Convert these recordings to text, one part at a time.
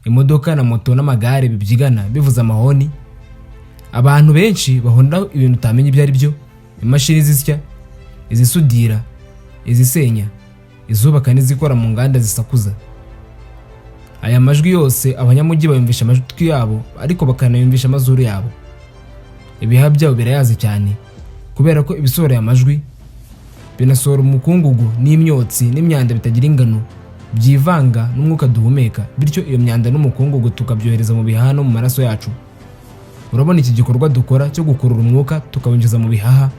imodoka na moto n'amagare bibyigana bivuza amahoni. Abantu benshi bahonda ibintu utamenye ibyo ari byo, imashini zisya, izisudira, izisenya, izubaka n'izikora mu nganda zisakuza. Aya majwi yose abanyamujyi bayumvisha amajwi yabo ariko bakanayumvisha amazuru yabo. Ibihaha byabo birayazi cyane kubera ko ibisohora aya majwi binasohora umukungugu n'imyotsi n'imyanda bitagira ingano byivanga n'umwuka duhumeka, bityo iyo myanda n'umukungugu tukabyohereza mu bihaha no mu maraso yacu. Urabona iki gikorwa dukora cyo gukurura umwuka tukawinjiza mu bihaha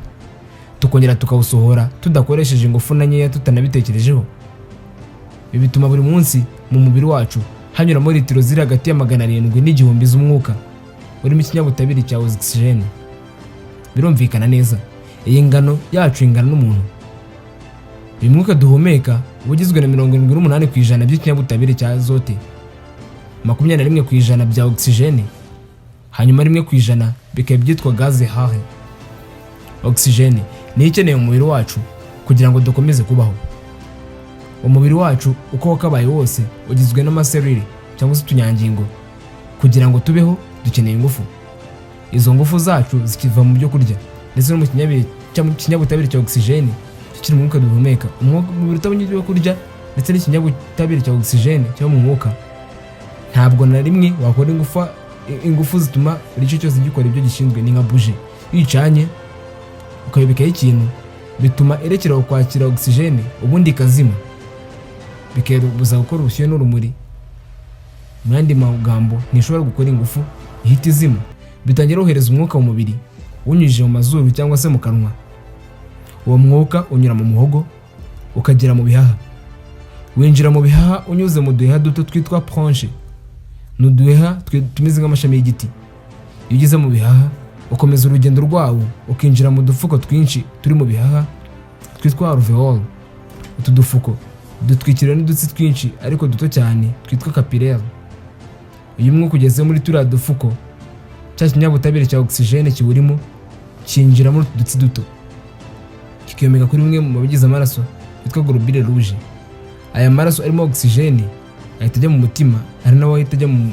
tukongera tukawusohora tudakoresheje ingufu na nkeya tutanabitekerejeho. Ibi bituma buri munsi mu mubiri wacu hanyuramo litiro ziri hagati ya 700 n'igihumbi z'umwuka urimo ikinyabutabire cya oxygene. Birumvikana neza iyi ngano yacu ingana n'umuntu. Uyu mwuka duhumeka ugizwe na 78% by'ikinyabutabire cya azote, 21% bya oxygene, hanyuma 1% bikaba byitwa gaze hahe. Oxygene ni ikeneye mu mubiri wacu kugira ngo dukomeze kubaho. Umubiri wacu uko wakabaye wose ugizwe n'amaserire cyangwa se utunyangingo. Kugira ngo tubeho dukeneye ingufu. Izo ngufu zacu zikiva mu byo kurya ndetse no mu kinyabutabire cya oxygene kiri mu mwuka duhumeka. Umubiri utabonye ibyo kurya ndetse n'ikinyabutabire cya oxygene cyo mu mwuka, ntabwo na rimwe wakora ingufu zituma buri cyo cyose gikora ibyo gishinzwe. Ni nka buje yicanye ukayibikaho ikintu bituma erekera kwakira oxygene ubundi ikazima, bikerubuza gukora ubushyuhe n'urumuri. Mu yandi magambo ntishobora gukora ingufu ihita izima, bitangira ohereza umwuka mu mubiri unyujije mu mazuru cyangwa se mu kanwa. Uwo mwuka unyura mu muhogo ukagera mu bihaha, winjira mu bihaha unyuze mu duheha duto twitwa bronche. N'uduheha tumeze nk'amashami y'igiti. Iyo ugeze mu bihaha ukomeza urugendo rwawo ukinjira mu dufuko twinshi turi mu bihaha twitwa alveoli. Utu dufuko dutwikiriwe n'udutsi twinshi ariko duto cyane twitwa capillaire. Uyu mwuka ugeze muri turiya dufuko, cya kinyabutabire cya oxygene kiburimo kinjira muri udutsi duto kikiyomeka kuri bimwe mu bigize amaraso bitwa globule rouge. Aya maraso arimo oxygene ahita ajya mu mutima, ari nawe ahita ajya mu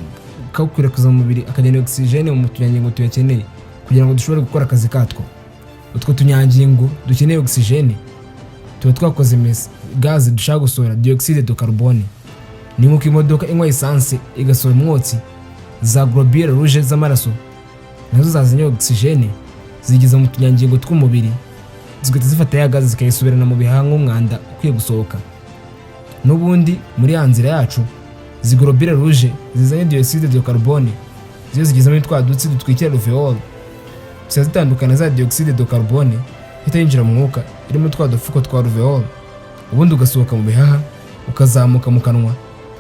kawukwirakwiza mu mubiri akajyana oxygene mu tunyangingo tuyakeneye kugira ngo dushobore gukora akazi katwo. Utwo tunyangingo dukeneye oxygene tuba twakoze gaze dushaka gusohora dioxide de carbone. Ni nk'uko imodoka inywa essence igasohora umwotsi, za globule rouge z'amaraso nazo zazanye oxygene zigeza mu tunyangingo tw'umubiri zigahita zifata ya gaze zikayisubirana mu bihaha nk'umwanda ukwiye gusohoka. N'ubundi muri ya nzira yacu zi globule rouge zizanye dioxide de carbone ziyo zigeze muri twa dutsi dutwikira alveoli zitandukana za dioxide de carbone ihita yinjira mu mwuka irimo twa dufuko twa alveoli, ubundi ugasohoka mu bihaha ukazamuka mu kanwa,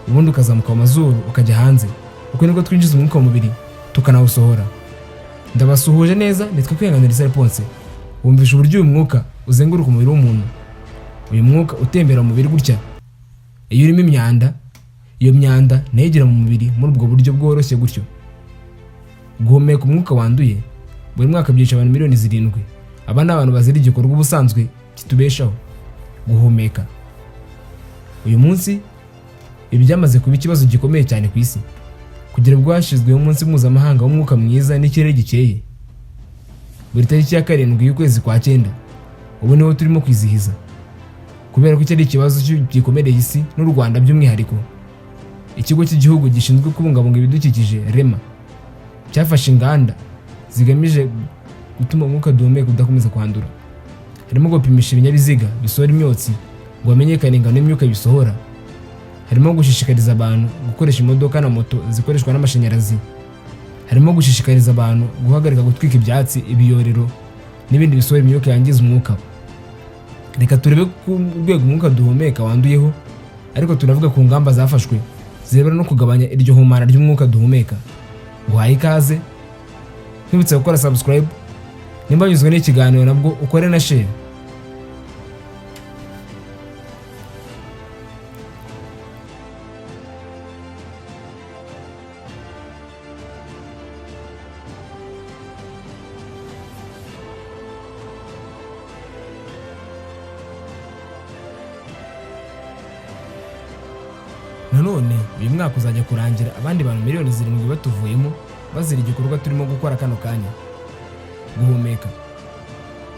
ubundi ukazamuka mu mazuru ukajya hanze. Uko nibwo twinjiza umwuka mu mubiri tukanawusohora. Ndabasuhuje neza, nitwa Kwihanganira Response. Wumvisha uburyo uyu mwuka uzenguruka umubiri w'umuntu. Uyu mwuka utembera mu mubiri gutya. Iyo urimo imyanda, iyo myanda ntegera mu mubiri muri ubwo buryo bworoshye gutyo. Guhumeka umwuka wanduye buri mwaka byica abantu miliyoni 7. Aba ni abantu bazira igikorwa ubusanzwe kitubeshaho, guhumeka. Uyu munsi ibi byamaze kuba ikibazo gikomeye cyane ku isi, kugira ngo hashyizweho umunsi mpuzamahanga w'umwuka mwiza n'ikirere gikeye. Buri tariki ya 7 y'ukwezi kwa 9 ubu niho turimo kwizihiza, kubera ko iki ari ikibazo gikomereye isi n'u Rwanda by'umwihariko. Ikigo cy'igihugu gishinzwe kubungabunga ibidukikije REMA cyafashe inganda zigamije gutuma umwuka duhumeka udakomeza kwandura. Harimo gupimisha ibinyabiziga bisohora imyotsi ngo hamenyekane ingano y'imyuka bisohora. Harimo gushishikariza abantu gukoresha imodoka na moto zikoreshwa n'amashanyarazi. Harimo gushishikariza abantu guhagarika gutwika ibyatsi, ibiyorero n'ibindi bisohora imyuka yangiza umwuka. Reka turebe ku rwego umwuka duhumeka wanduyeho, ariko tunavuga ku ngamba zafashwe zirebana no kugabanya iryo humana ry'umwuka duhumeka. Nguhaye ikaze, nkwibutsa gukora subscribe, nimba nyuzwe n'ikiganiro nabwo ukore na share. nanone uyu mwaka uzajya kurangira abandi bantu miliyoni 7 batuvuyemo bazira igikorwa turimo gukora kano kanya, guhumeka.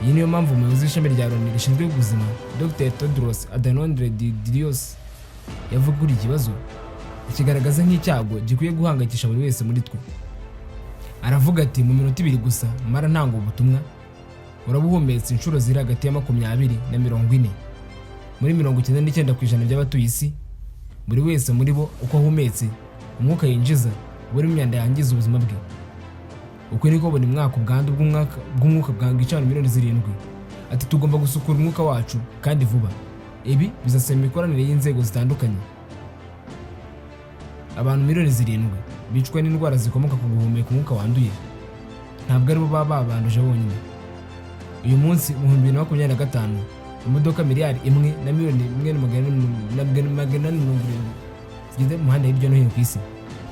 Iyi niyo mpamvu umuyobozi w'ishami rya Loni rishinzwe ubuzima Dr Tedros Adhanom Ghebreyesus yavuga kuri ikibazo ikigaragaza nk'icyago gikwiye guhangayikisha buri wese muri twe. Aravuga ati mu minota 2 gusa mara ntanga ubutumwa urabuhumetse inshuro ziri hagati ya 20 na 40 muri 99% by'abatuye isi. Buri wese muri bo uko ahumetse umwuka yinjiza buri myanda yangiza ubuzima bwe. Uko niko buri mwaka ubwandu bw'umwuka bwangica miliyoni 7. Ati tugomba gusukura umwuka wacu kandi vuba. Ibi bizasaba imikoranire y'inzego zitandukanye. Abantu miliyoni 7 bicwa n'indwara zikomoka ku guhumeka umwuka wanduye ntabwo ari bo baba banduje bonyine. Uyu munsi mu 2025 imodoka miliyari 1 na miliyoni 1.8 zigeze mu muhanda hirya no hino ku isi.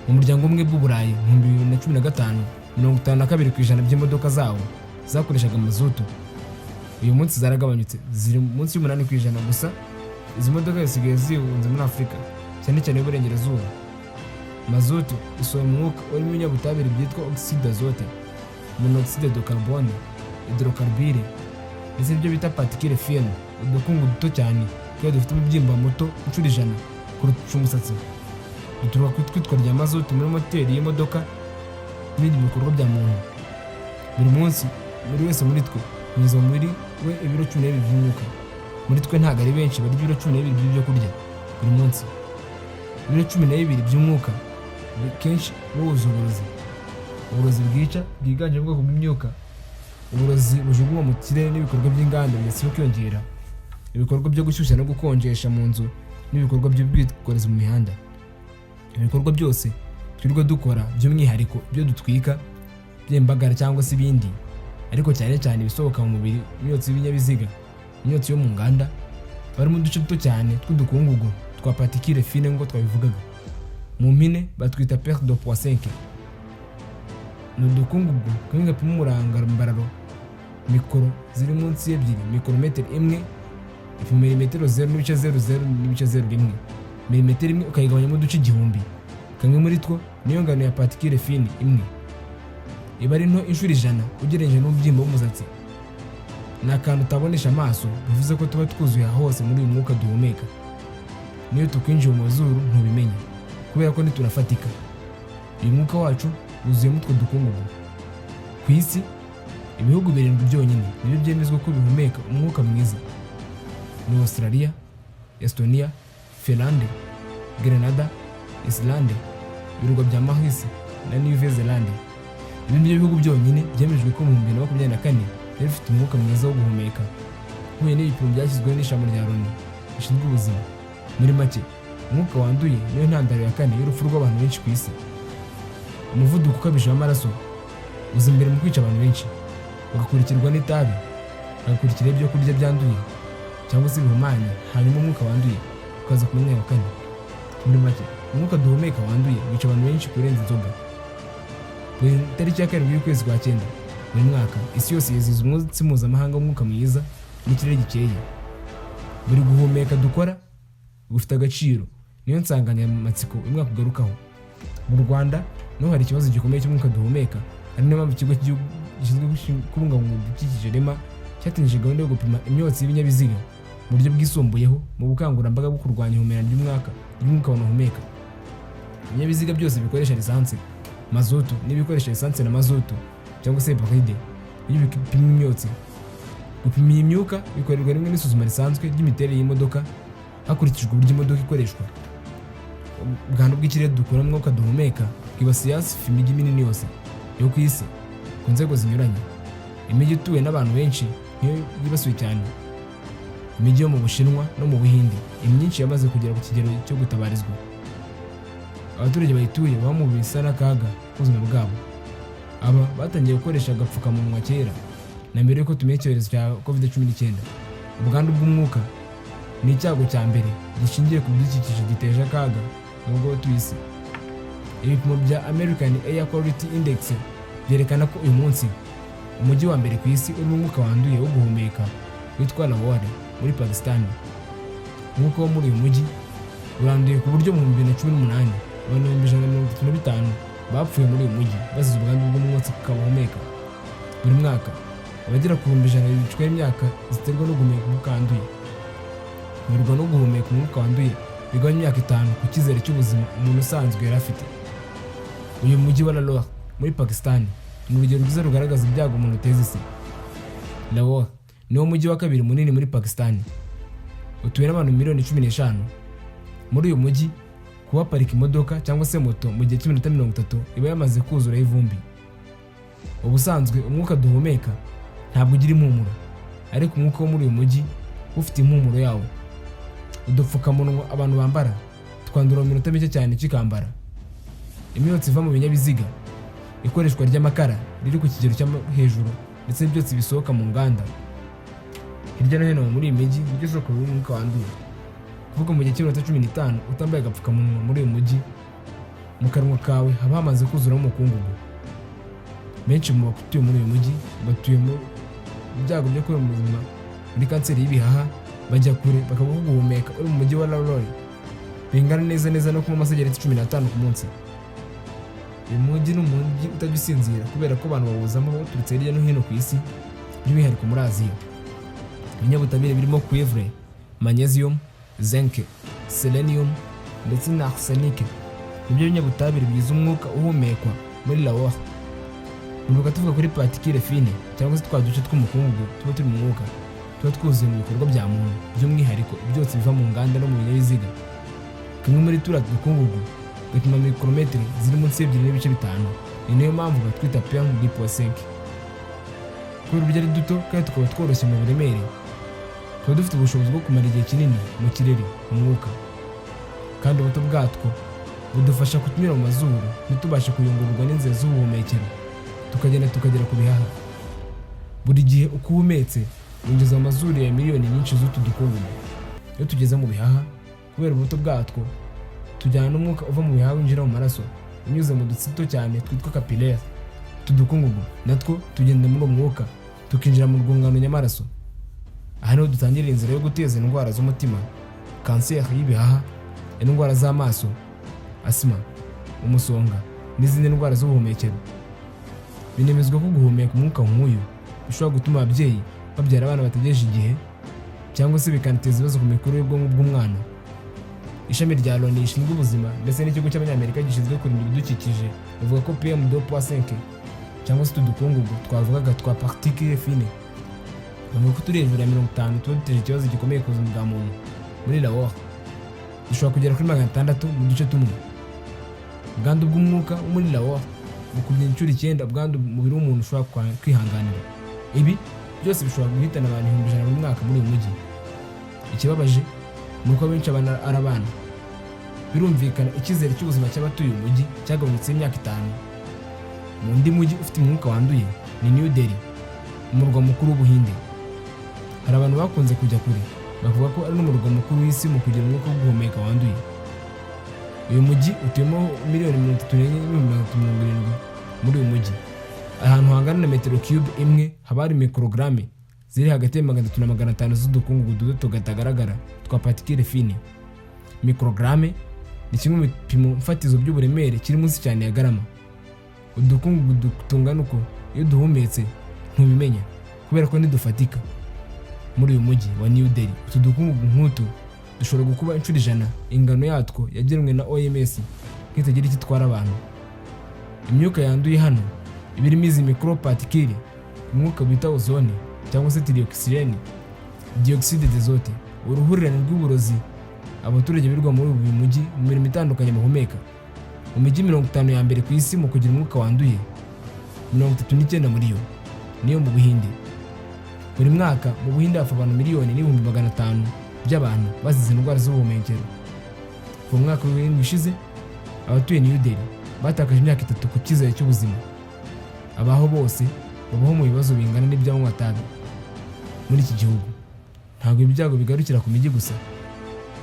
Mu muryango umwe bw'Uburayi mu 2015 52% by'imodoka zawo zakoreshaga mazutu. Uyu munsi zaragabanyutse ziri munsi y'8% gusa. Izi modoka zisigaye zihunze muri Afurika cyane cyane y'Uburengerazuba. Mazutu isohoye umwuka urimo ibinyabutabire byitwa oxyde d'azote, monoxyde de carbone, hydrocarbure ndetse n'ibyo bita particules fines, udukungu duto cyane kandi dufite umubyimba muto inshuro 100 kurusha umusatsi. Duturuka ku twitwa rya mazutu muri moteri y'imodoka n'ibindi bikorwa bya muntu. Buri munsi buri wese muri twe nizo muri we ibiro 12 by'umwuka. Muri twe ntago ari benshi barya ibiro 12 by'ibyo kurya buri munsi. Ibiro 12 by'umwuka kenshi buzuye uburozi bwica bwiganje bwoko bw'imyuka. Uburozi bujugunywa mu kirere n'ibikorwa by'inganda byasiwe kwiyongera, ibikorwa byo gushyushya no gukonjesha mu nzu n'ibikorwa by'ubwikorezi mu mihanda. Ibikorwa byose twirirwa dukora by'umwihariko byo dutwika by'imbagara cyangwa se ibindi, ariko cyane cyane bisohoka mu mubiri, imyotsi y'ibinyabiziga, imyotsi yo mu nganda, bari mu duce duto cyane tw'udukungugu twa particules fines ngo twabivugaga. Mu mpine batwita perte de poids 5. N'udukungugu kamwe gapima umurangambararo mikoro ziri munsi y'ebyiri, mikrometero 1 milimetero 0.00 milimetero 1 ukayigabanya mu duce 1000. Kamwe muri two niyo ngano ya particules fines 1. Iba ari nto inshuro 100 ugereranije n'ubyimba w'umusatsi. N'akantu utabonesha amaso, bivuze ko tuba twuzuye hose muri uyu mwuka duhumeka. Niyo tukwinjiye mu mazuru ntubimenya kubera ko ntiturafatika. Uyu mwuka wacu wuzuye mutwe dukungugu. Ku isi ibihugu 7 byonyine nibyo byemezwa ko bihumeka umwuka mwiza. Ni Australia, Estonia, Finland, Grenada, Islande, ibirwa bya Maurice na New Zealand. Ibi nibyo bihugu byonyine byemejwe ko mu 2024 bifite umwuka mwiza wo guhumeka. Huye n'ibipimo byashyizweho n'ishami rya Loni rishinzwe ubuzima. Muri make umwuka wanduye niyo ntandaro ya 4 y'urupfu rw'abantu benshi ku isi. Umuvuduko ukabije w'amaraso uza imbere mu kwica abantu benshi, ugakurikirwa n'itabi, ugakurikira ibyo kurya byanduye cyangwa se bihumanye, hanyuma umwuka wanduye ukaza ku mwanya wa 4. Muri make umwuka duhumeka wanduye wica abantu benshi kurenza inzoga. Buri tariki ya 7 y'ukwezi kwa 9 buri mwaka isi yose yizihiza umunsi mpuzamahanga w'umwuka mwiza n'ikirere gikeye. Buri guhumeka dukora gufite agaciro, niyo nsanganyamatsiko umwaka ugarukaho. Mu Rwanda no hari ikibazo gikomeye cy'umwuka duhumeka, ari nayo mpamvu ikigo gishinzwe kubungabunga ibidukikije REMA cyatangiye gahunda yo gupima imyotsi y'ibinyabiziga mu buryo bwisumbuyeho mu bukangurambaga bwo kurwanya ihumana ry'umwuka abantu bahumeka. Ibinyabiziga byose bikoresha lisansi, mazutu n'ibikoresha lisansi na mazutu cyangwa se hybride iyo bipima imyotsi. Gupima iyi myuka bikorerwa rimwe n'isuzuma risanzwe ry'imiterere y'imodoka hakurikijwe uburyo imodoka ikoreshwa. Ubwandu bw'ikirere dukura mu mwuka duhumeka bwibasiye hafi imijyi minini yose yo ku isi ku nzego zinyuranye. Imijyi ituwe n'abantu benshi niyo yibasiwe cyane. Imijyi yo mu Bushinwa no mu Buhinde imyinshi yamaze kugera ku kigero cyo gutabarizwa. Abaturage bayituye baba mu bisa n'akaga k'ubuzima bwabo. Aba batangiye gukoresha agapfukamunwa kera na mbere yuko tumenya icyorezo cya COVID-19. Ubwandu bw'umwuka ni icyago cya mbere gishingiye ku bidukikije giteje akaga nubwo tuyisi. Ibipimo bya American Air Quality Index byerekana ko uyu munsi umujyi wa mbere ku isi urimo umwuka wanduye wo guhumeka witwa Lahore muri Pakistan. Umwuka wo muri uyu mujyi uranduye ku buryo mu 2018 abantu 135 bapfuye muri uyu mujyi bazize ubwandu bw'umwotsi bahumeka. Buri mwaka abagera ku 100 bicwa imyaka ziterwa no guhumeka umwuka wanduye. Kumirwa no guhumeka umwuka wanduye bigabanya imyaka 5 ku cyizere cy'ubuzima umuntu usanzwe yari afite. Uyu mujyi wa Lahore muri Pakistan ni urugero rwiza rugaragaza ibyago umuntu uteza isi. Lahore niwo mujyi wa kabiri munini muri Pakistan, utuwe n'abantu miliyoni 15. Muri uyu mujyi kuhaparika imodoka cyangwa se moto mu gihe cy'iminota 30 iba yamaze kuzura ivumbi. Ubusanzwe umwuka duhumeka ntabwo ugira impumuro, ariko umwuka wo muri uyu mujyi ufite impumuro yawo. Udupfukamunwa abantu bambara twandura mu minota mike cyane kikambara. Imyotsi iva mu binyabiziga, ikoreshwa ry'amakara riri ku kigero cyo hejuru ndetse n'ibyotsi bisohoka mu nganda hirya no hino muri iyi mijyi nibyo soko y'umwuka wanduye. Kuvuga mu gihe cy'iminota 15 utambaye agapfukamunwa muri uyu mujyi, mu kanwa kawe haba hamaze kuzuramo umukungugu. Benshi mu batuye muri uyu mujyi batuye mu byago byo kuba mu buzima muri kanseri y'ibihaha, bajya kure bakavuga guhumeka uri mu mujyi wa Lahore bingana neza no kunywa amasegereti 15 ku munsi. Uyu mujyi ni umujyi utagisinzira kubera ko abantu bawuzamo baturutse hirya no hino ku isi, by'umwihariko muri Aziya. Ibinyabutabire birimo cuivre, magnesium, zinc, selenium ndetse na arsenic nibyo binyabutabire bigize umwuka uhumekwa muri Lahore. Nuko tuvuga kuri particule fine cyangwa se twaduce tw'umukungugu tuba turi mu mwuka, tuba twuzuye mu bikorwa bya muntu, by'umwihariko ibyotsi biva mu nganda no mu binyabiziga. Kimwe muri turiya dukungugu gapima mikrometero ziri munsi y'2.5. Ni nayo mpamvu batwita PM2.5. Kubera uburyo ari duto kandi tukaba tworoshye mu buremere, tuba dufite ubushobozi bwo kumara igihe kinini mu kirere mu mwuka, kandi ubuto bwatwo budufasha kutunyura mu mazuru ntitubashe kuyungururwa n'inzira z'ubuhumekero tukagera ku bihaha. Buri gihe uko uhumetse winjiza amazuru ya miliyoni nyinshi z'utu dukungugu. Iyo tugeze mu bihaha, kubera ubuto bwatwo tujyana n'umwuka uva mu bihaha winjira mu maraso unyuze mu dutsito cyane twitwa capillaires. Utu dukungugu natwo tugenda muri umwuka tukinjira mu rwungano nyamaraso. Aha niho dutangira inzira yo guteza indwara z'umutima, kanseri y'ibihaha, indwara z'amaso, asima, umusonga n'izindi ndwara z'ubuhumekero. Binemezwa ko guhumeka umwuka nk'uyu bishobora gutuma ababyeyi babyara abana bategereje igihe, cyangwa se bikanateza ibibazo ku mikurire y'ubwonko bw'umwana. Ishami rya Loni rishinzwe ubuzima ndetse n'ikigo cy'Abanyamerika gishinzwe kurinda ibidukikije bavuga ko PM2.5 cyangwa se utudukungugu twavugaga twa particule fine bavuga ko turi hejuru ya 50 tuba duteje ikibazo gikomeye ku buzima bwa muntu. Muri Lahore dushobora kugera kuri 600 mu duce tumwe. Ubwandu bw'umwuka wo muri Lahore bukubye inshuro 9 ubwandu umubiri w'umuntu ushobora kwihanganira. Ibi byose bishobora guhitana abantu 100 buri mwaka muri uyu mujyi. Ikibabaje ni uko benshi ari abana. Birumvikana icyizere cy'ubuzima cy'abatuye uyu mujyi cyagabanutse imyaka 5. Mu ndi mujyi ufite umwuka wanduye ni New Delhi, umurwa mukuru w'Ubuhinde. Hari abantu bakunze kujya kure bavuga ko ari n'umurwa mukuru w'isi mu kugira umwuka wo guhumeka wanduye. Uyu mujyi utuyemo miliyoni 34,070 muri uyu mujyi. Ahantu hangana na metero cube imwe haba hari mikrograme ziri hagati ya 300 na 500 z'udukungugu duto gatagaragara twa particule fine. Mikrograme ni kimwe mu bipimo mfatizo by'uburemere kiri munsi cyane ya garama. Udukungugu tungana uko iyo duhumetse ntubimenya kubera ko ntidufatika. Muri uyu mujyi wa New Delhi utu dukungugu nk'utu dushobora gukuba inshuro 100 ingano yatwo yagenwe na OMS nk'itagira ikitwara abantu. Imyuka yanduye hano ibirimo izi microparticule, umwuka bita ozone cyangwa se trioxyane, dioxide d'azote, uruhurirane rw'uburozi abaturage birwa muri uyu mujyi mu mirimo itandukanye bahumeka. Mu mijyi 50 ya mbere ku isi mu kugira umwuka wanduye, 39 muri yo niyo mu Buhinde. Buri mwaka mu Buhinde hafa abantu miliyoni n'ibihumbi 500 by'abantu bazize indwara z'ubuhumekero. Ku mwaka w'ishize abatuye New Delhi batakaje imyaka 3 ku cyizere cy'ubuzima. Abaho bose babaho mu bibazo bingana n'iby'abanywa itabi. Muri iki gihugu ntabwo ibyago bigarukira ku mijyi gusa.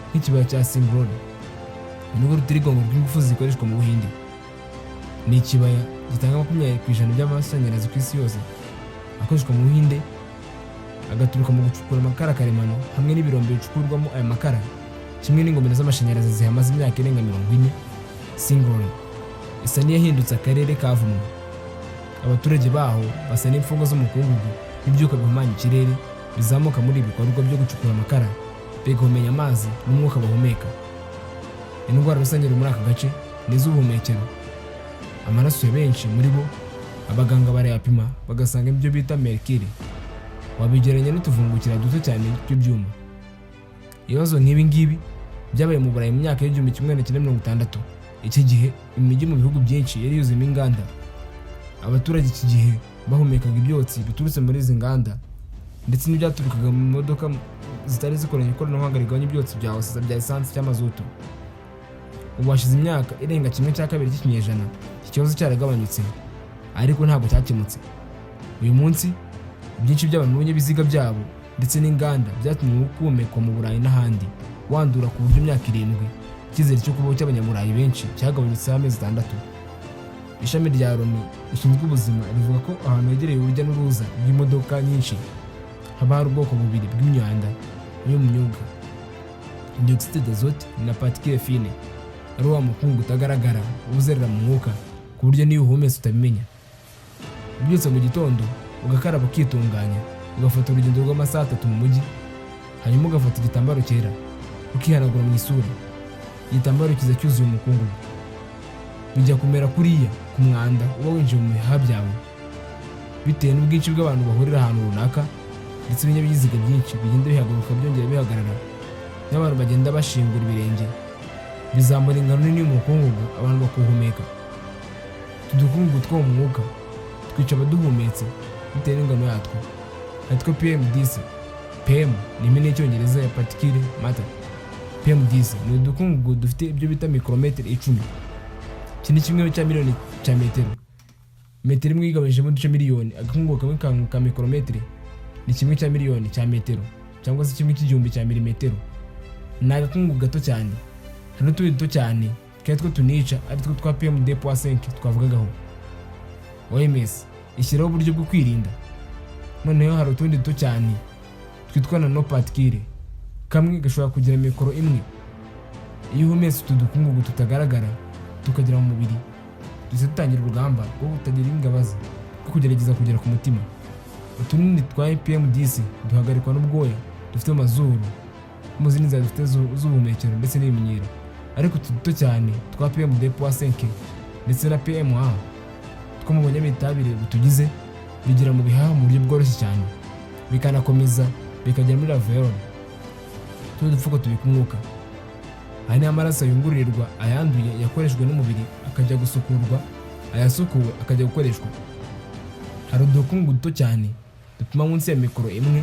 Nk'ikibaya cya Singrauli nubwo rutirigongo rw'ingufu zikoreshwa mu Buhinde, ni ikibaya gitanga 20% by'amashanyarazi ku isi yose akoreshwa mu Buhinde, agaturuka mu gucukura amakara karemano hamwe n'ibirombe bicukurwamo aya makara kimwe n'ingomero z'amashanyarazi zihamaze imyaka irenga 40. Singleton isa n'iyahindutse akarere kavumwe. Abaturage baho basa n'imfungo z'umukungugu n'ibyuka bihumanya ikirere bizamuka muri ibikorwa byo gucukura amakara bigahumenya amazi n'umwuka bahumeka. Indwara rusange muri aka gace ni iz'ubuhumekero. Amaraso ya benshi muri bo abaganga barayapima bagasanga ibyo bita mercure, wabigeranya n'utuvungukira duto cyane by'ibyuma. Ibibazo nk'ibi ngibi byabaye mu Burayi mu myaka y'igihumbi kimwe na 1960. Iki gihe imijyi mu bihugu byinshi yari yuzuyemo inganda. Abaturage iki gihe bahumekaga ibyotsi biturutse muri izi nganda ndetse n'ibyaturukaga mu modoka zitari zikoranye ikoranabuhanga rigabanya ibyotsi bya esansi cy'amazutu. Ubu hashize imyaka irenga 1/2 cy'ikinyejana iki kibazo cyaragabanyutse, ariko ntabwo cyakemutse. Uyu munsi byinshi by'abantu n'ibinyabiziga byabo ndetse n'inganda byatumye guhumekwa mu Burayi n'ahandi wandura ku buryo imyaka 7. Icyizere cyo kubaho cy'abanyamurayi benshi cyagabanyutse amezi 6. Ishami rya Loni rishinzwe ubuzima rivuga ko ahantu hegereye urujya n'uruza rw'imodoka nyinshi haba hari ubwoko bubiri bw'imyanda yo mu myuga: dioxyde d'azote na particule fine, ari wa mukungu utagaragara uzerera mu mwuka ku buryo niyo uhumetse utabimenya. Ubyutse mu gitondo ugakaraba ukitunganya, ugafata urugendo rw'amasaha 3 mu mujyi, hanyuma ugafata igitambaro cyera ukihanagura mu isura. Igitambaro kiza cyuzuye umukungugu bijya kumera kuriya ku mwanda uba winjiye mu bihaha byawe, bitewe n'ubwinshi bw'abantu bahurira ahantu runaka ndetse ibinyabiziga byinshi bigenda bihaguruka byongera bihagarara, n'abantu bagenda bashingura ibirenge, bizamura ingano nini y'umukungugu abantu bakuhumeka. Udukungugu two mu mwuka twica abaduhumetse bitewe n'ingano yatwo. Natwo PM10. PM ni impine y'icyongereza ya particule matter. PM10 ni udukungugu dufite ibyo bita mikrometero 10. Iki ni kimwe cya miliyoni cya metero. Metero imwe igabanyijemo uduce miliyoni. Agakungugu kamwe ka mikrometero ni kimwe cya miliyoni cya metero, cyangwa se kimwe cy'igihumbi cya milimetero. Ni agakungugu gato cyane. Hari n'utundi duto cyane kandi two tunica, ari two twa PM2.5 twavugagaho. OMS ishyiraho uburyo bwo kwirinda. Noneho hari utundi duto cyane twitwa nanoparticule, kamwe gashobora kugira mikoro 1. Iyo uhumetse utu dukungugu tutagaragara tukagera mu mubiri, duhita dutangira urugamba rwo kutagira ingabazi rwo kugerageza kugera ku mutima. Utunini twa PM10 duhagarikwa n'ubwoya dufite amazuru mu zindi nzira dufite z'ubuhumekero ndetse n'iminyero, ariko utu duto cyane twa PM2.5 ndetse na PM1 two mu banyabitabire butugize bigira mu bihaha mu buryo bworoshye cyane, bikanakomeza bikagera muri alveoli, tudupfuko tubika umwuka. Aha ni amaraso yungururirwa ayanduye yakoreshejwe n'umubiri akajya gusukurwa, ayasukuwe akajya gukoreshwa. Hari udukungugu duto cyane dutuma munsi ya mikoro 1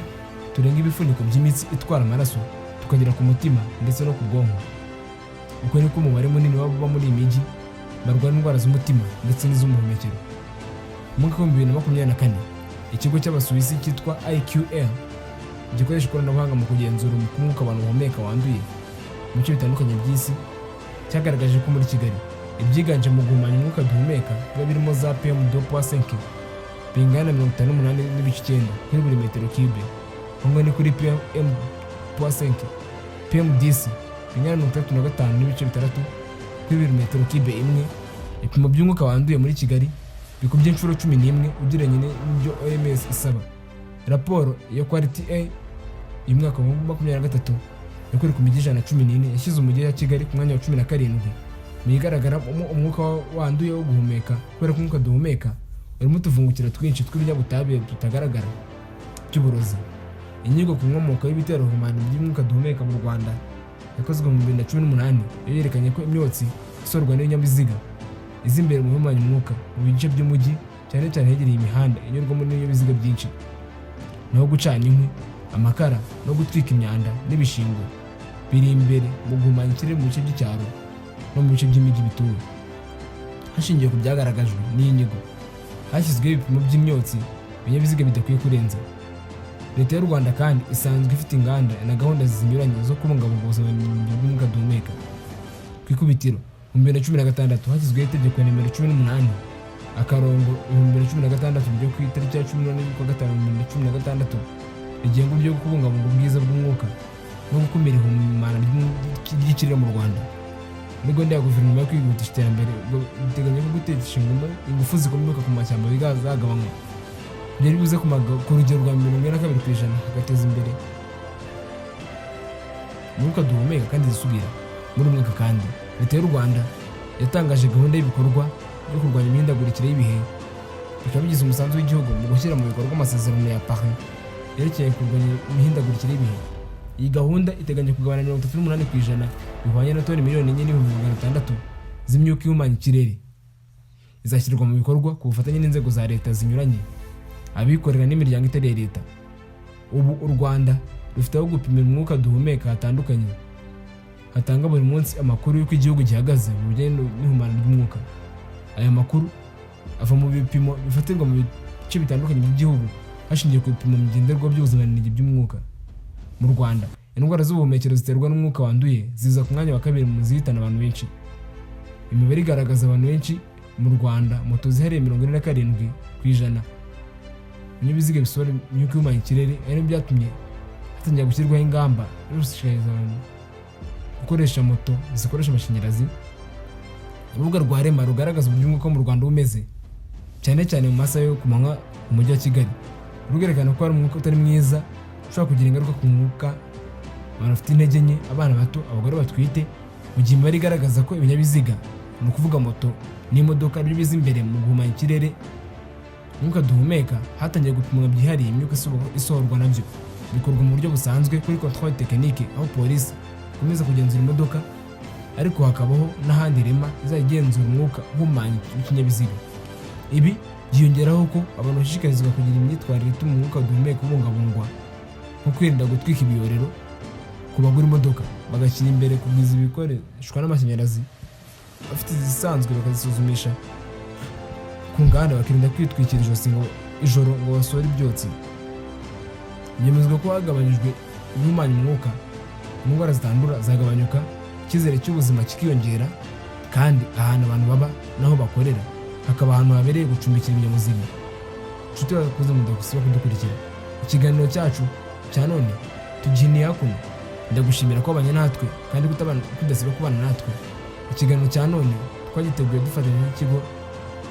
turenga ibifuniko by'imitsi itwara amaraso tukagera ku mutima ndetse no ku bwonko. Uko niko umubare munini w'ababa muri iyi mijyi barwara indwara z'umutima ndetse n'iz'ubuhumekero. Mu mwaka wa 2024 ikigo cy'Abasuwisi cyitwa IQL gikoresha ikoranabuhanga mu kugenzura umwuka abantu bahumeka wanduye mu bice bitandukanye by'isi cyagaragaje ko muri Kigali ibyiganje mu guhumanya umwuka duhumeka biba birimo za PM2.5 bingana 58.9 kuri buri metero cube, hamwe ni kuri PM2.5. PM10 bingana 35.6 kuri buri metero cube imwe. Ibipimo by'umwuka wanduye muri Kigali bikubye inshuro 11 ugereranye n'ibyo OMS isaba. Raporo ya Quality A y'umwaka wa 2023 yakuri ku mijyi 114 yashyize umujyi wa Kigali ku mwanya wa 17 mu igaragara umwuka wanduye wo guhumeka, kubera ko umwuka duhumeka urimo tuvungukira twinshi tw'ibinyabutabire tutagaragara by'uburozi. Inyigo ku nkomoko y'ibitero humana by'umwuka duhumeka mu Rwanda yakozwe mu 2018 yerekanye ko imyotsi isorwa n'ibinyabiziga izimbere mu humanya umwuka mu bice by'umujyi, cyane cyane hegereye imihanda inyurwamo n'ibinyabiziga byinshi, naho gucana inkwi, amakara no gutwika imyanda n'ibishingo biri imbere mu guhumanya ikirere mu bice by'icyaro no mu bice by'imijyi bituwe. Hashingiwe ku byagaragajwe n'iyi nyigo, hashyizweho ibipimo by'imyotsi ibinyabiziga bidakwiye kurenza. Leta y'u Rwanda kandi isanzwe ifite inganda na gahunda zinyuranye zo kubungabunga ubuzima bw'umwuka duhumeka. Ku ikubitiro mu 2016 hashyizweho itegeko nimero 18 akarongo 2016 ryo ku itariki ya 18 kwa gatanu 2016 rigenga uburyo bwo kubungabunga ubwiza bw'umwuka no gukumira ihumana ry'ikirere mu Rwanda. Muri gahunda ya guverinoma yo kwihutisha iterambere biteganya ko gutesha ingufu zikomoka ku mashyamba bizagabanywa byari bivuze ku rugero rwa 42% hagateza imbere umwuka duhumeka kandi zisubira. Muri umwaka kandi leta y'u Rwanda yatangaje gahunda y'ibikorwa yo kurwanya imihindagurikire y'ibihe, bikaba bigize umusanzu w'igihugu mu gushyira mu bikorwa amasezerano ya Paris yerekeye kurwanya imihindagurikire y'ibihe. Iyi gahunda iteganya kugabanya 38% bihwanye na toni miliyoni 4,600 z'imyuka ihumanya ikirere. Izashyirwa mu bikorwa ku bufatanye n'inzego za leta zinyuranye, abikorera n'imiryango itari leta. Ubu u Rwanda rufite aho gupimira umwuka duhumeka hatandukanye, hatanga buri munsi amakuru y'uko igihugu gihagaze mu bijyanye n'ihumana ry'umwuka. Aya makuru ava mu bipimo bifatirwa mu bice bitandukanye by'igihugu hashingiye ku bipimo ngenderwa by'ubuziranenge by'umwuka. Mu Rwanda, indwara z'ubuhumekero ziterwa n'umwuka wanduye ziza ku mwanya wa 2 mu zihitana abantu benshi. Imibare igaragaza abantu benshi mu Rwanda moto zihereye 47% ibinyabiziga bisohora imyuka ihumanya ikirere, ari byatumye hatangira gushyirwaho ingamba zo gushishikariza abantu gukoresha moto zikoresha amashanyarazi. Urubuga rwa Rema rugaragaza uburyo umwuka mu Rwanda umeze, cyane cyane mu masaha yo ku manywa mu mujyi wa Kigali. Rugerekana ko hari umwuka utari mwiza ushobora kugira ingaruka ku mwuka, abantu bafite intege nke, abana bato, abagore batwite, mu gihe imibare igaragaza ko ibinyabiziga, ni ukuvuga moto n'imodoka, biri biza imbere mu guhumanya ikirere. Umwuka duhumeka hatangiye gupimwa byihariye imyuka isohorwa nabyo, bikorwa mu buryo busanzwe kuri controle technique, aho polisi ikomeza kugenzura imodoka, ariko hakabaho n'ahandi Rema izagenzura umwuka uhumanya ikinyabiziga. Ibi byiyongeraho ko abantu bashishikarizwa kugira imyitwarire ituma umwuka duhumeka ubungabungwa, nko kwirinda gutwika ibiyorero ku bagura imodoka, bagashyira imbere kugwiza ibikoreshwa n'amashanyarazi, bafite izisanzwe bakazisuzumisha ku nganda, bakirinda kwitwikira ijoro ngo basohore ibyotsi. Byemezwa ko hagabanyijwe ihumanya umwuka, indwara zitandura zagabanyuka, icyizere cy'ubuzima kikiyongera, kandi ahantu abantu baba naho bakorera hakaba ahantu habereye gucumbikira ibinyabuzima. Inshuti bakuze mudakusiba kudukurikira ikiganiro cyacu cya none tugihiniye hakuno. Ndagushimira ko abanye natwe kandi kudasiba kubana natwe. Ikiganiro cya none twagiteguye dufatanya n'ikigo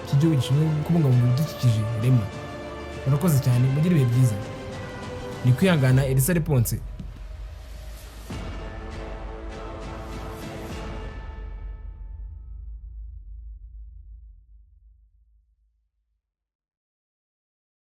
cy'igihugu gishinzwe kubungabunga ibidukikije Rema. Murakoze cyane, mugire ibihe byiza. Ni kwihangana Elisa Reponse.